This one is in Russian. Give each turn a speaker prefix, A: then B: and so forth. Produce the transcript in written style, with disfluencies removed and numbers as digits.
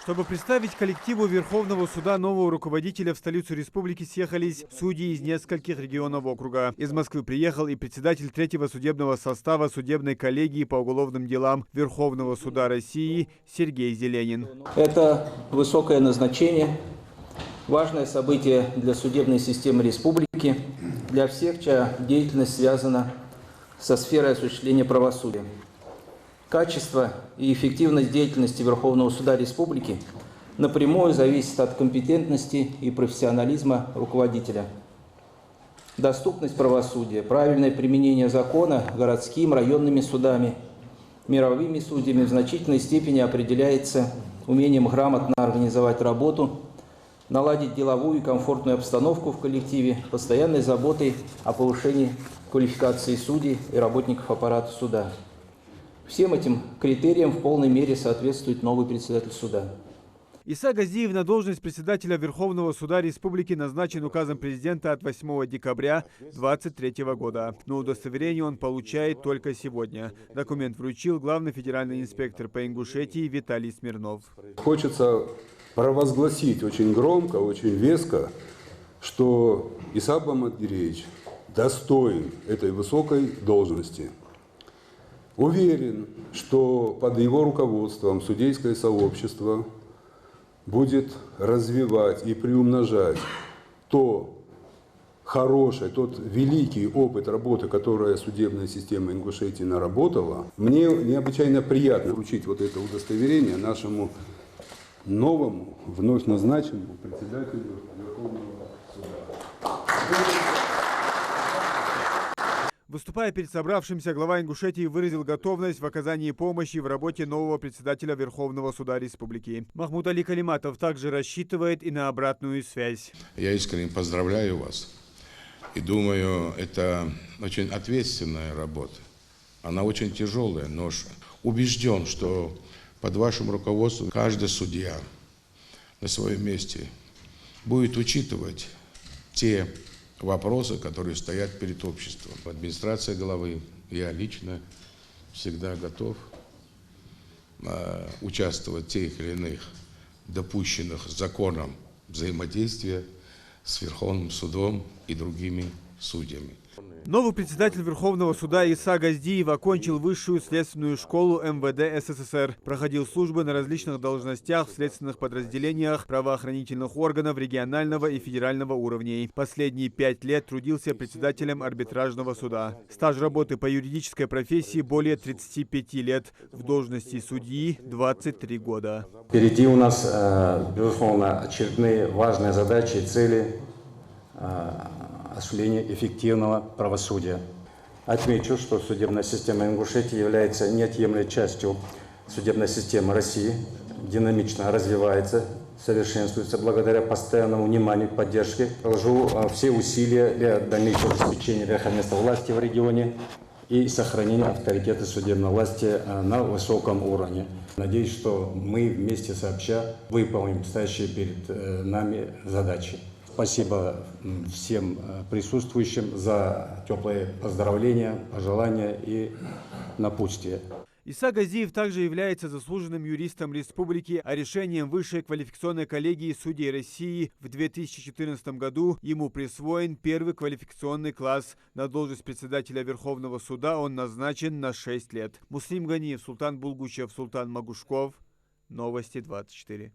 A: Чтобы представить коллективу Верховного суда нового руководителя в столицу республики съехались судьи из нескольких регионов округа. Из Москвы приехал и председатель третьего судебного состава судебной коллегии по уголовным делам Верховного суда России Сергей Зеленин.
B: Это высокое назначение, важное событие для судебной системы республики, для всех, чья деятельность связана со сферой осуществления правосудия. Качество и эффективность деятельности Верховного суда республики напрямую зависит от компетентности и профессионализма руководителя. Доступность правосудия, правильное применение закона городскими, районными судами, мировыми судьями в значительной степени определяется умением грамотно организовать работу, наладить деловую и комфортную обстановку в коллективе, постоянной заботой о повышении квалификации судей и работников аппарата суда. Всем этим критериям в полной мере соответствует новый председатель суда.
A: Иса Газиев на должность председателя Верховного суда республики назначен указом президента от 8 декабря 2023 года. Но удостоверение он получает только сегодня. Документ вручил главный федеральный инспектор по Ингушетии Виталий Смирнов.
C: Хочется провозгласить очень громко, очень веско, что Иса Бамадгиреевич достоин этой высокой должности. Уверен, что под его руководством судейское сообщество будет развивать и приумножать то хорошее, тот великий опыт работы, которую судебная система Ингушетии наработала. Мне необычайно приятно вручить вот это удостоверение нашему новому, вновь назначенному председателю Верховного суда.
A: Выступая перед собравшимся, глава Ингушетии выразил готовность в оказании помощи в работе нового председателя Верховного суда республики. Махмуд Али Калиматов также рассчитывает и на обратную связь.
D: Я искренне поздравляю вас и думаю, это очень ответственная работа. Она очень тяжелая ноша. Убежден, что под вашим руководством каждый судья на своем месте будет учитывать те вопросы, которые стоят перед обществом. Администрация главы, я лично всегда готов участвовать в тех или иных допущенных законом взаимодействия с Верховным судом и другими судьями.
A: Новый председатель Верховного суда Иса Газиев окончил высшую следственную школу МВД СССР. Проходил службы на различных должностях в следственных подразделениях правоохранительных органов регионального и федерального уровней. Последние 5 лет трудился председателем арбитражного суда. Стаж работы по юридической профессии более 35 лет. В должности судьи 23 года.
E: Впереди у нас, безусловно, очередные важные задачи и цели осуществления эффективного правосудия. Отмечу, что судебная система Ингушетии является неотъемлемой частью судебной системы России, динамично развивается, совершенствуется благодаря постоянному вниманию и поддержке. Приложу все усилия для дальнейшего обеспечения верховенства власти в регионе и сохранения авторитета судебной власти на высоком уровне. Надеюсь, что мы вместе сообща выполним стоящие перед нами задачи. Спасибо всем присутствующим за теплые поздравления, пожелания и напутствия.
A: Иса Газиев также является заслуженным юристом республики, а решением Высшей квалификационной коллегии судей России в 2014 году ему присвоен первый квалификационный класс. На должность председателя Верховного суда он назначен на 6 лет. Муслим Ганиев, Султан Булгучев, Султан Магушков. Новости 24.